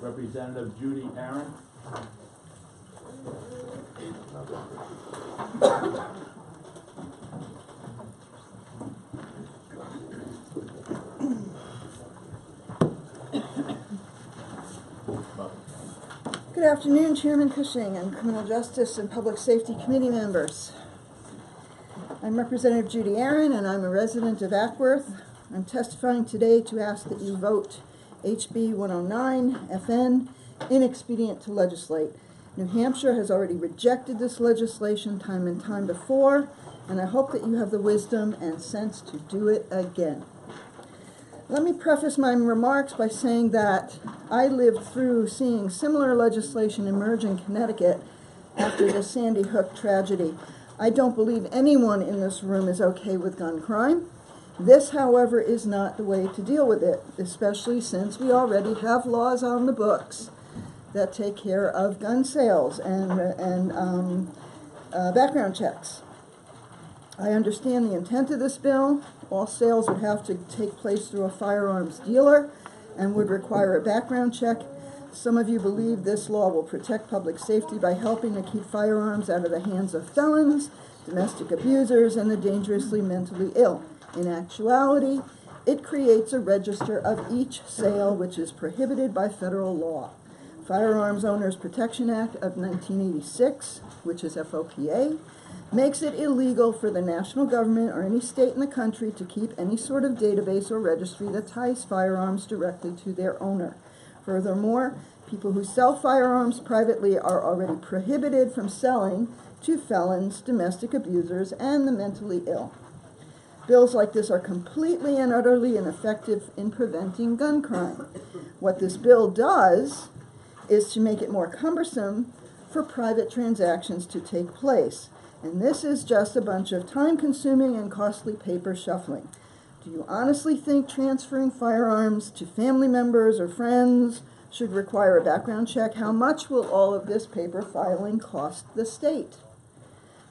Representative Judy, Aron. Good afternoon, Chairman Cushing and Criminal Justice and Public Safety Committee members. I'm Representative Judy Aron, and I'm a resident of Ackworth. I'm testifying today to ask that you vote HB109FN inexpedient to legislate. New Hampshire has already rejected this legislation time and time before, and I hope that you have the wisdom and sense to do it again. Let me preface my remarks by saying that I lived through seeing similar legislation emerge in Connecticut after the Sandy Hook tragedy. I don't believe anyone in this room is okay with gun crime. This, however, is not the way to deal with it, especially since we already have laws on the books that take care of gun sales and background checks. I understand the intent of this bill. All sales would have to take place through a firearms dealer and would require a background check. Some of you believe this law will protect public safety by helping to keep firearms out of the hands of felons, domestic abusers, and the dangerously mentally ill. In actuality, it creates a register of each sale, which is prohibited by federal law. Firearms Owners Protection Act of 1986, which is FOPA, makes it illegal for the national government or any state in the country to keep any sort of database or registry that ties firearms directly to their owner. Furthermore, people who sell firearms privately are already prohibited from selling to felons, domestic abusers, and the mentally ill. Bills like this are completely and utterly ineffective in preventing gun crime. What this bill does is to make it more cumbersome for private transactions to take place. And this is just a bunch of time-consuming and costly paper shuffling. Do you honestly think transferring firearms to family members or friends should require a background check? How much will all of this paper filing cost the state?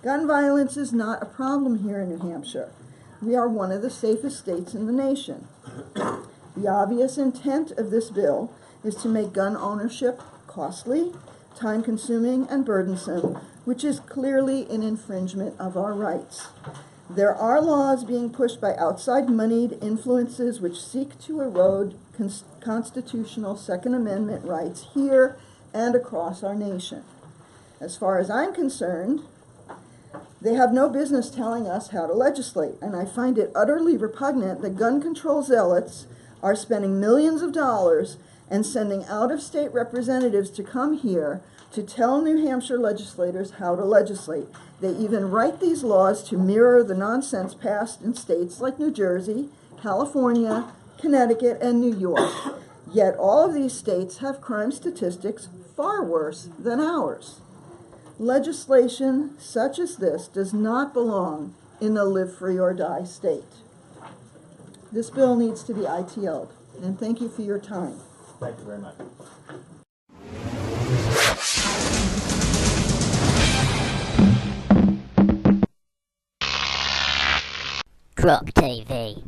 Gun violence is not a problem here in New Hampshire. We are one of the safest states in the nation. The obvious intent of this bill is to make gun ownership costly, time-consuming, and burdensome, which is clearly an infringement of our rights. There are laws being pushed by outside moneyed influences which seek to erode constitutional Second Amendment rights here and across our nation. As far as I'm concerned, they have no business telling us how to legislate, and I find it utterly repugnant that gun control zealots are spending millions of dollars and sending out-of-state representatives to come here to tell New Hampshire legislators how to legislate. They even write these laws to mirror the nonsense passed in states like New Jersey, California, Connecticut, and New York. Yet all of these states have crime statistics far worse than ours. Legislation such as this does not belong in the live free or die state. This bill needs to be ITO'd, and thank you for your time. Thank you very much. Croc TV.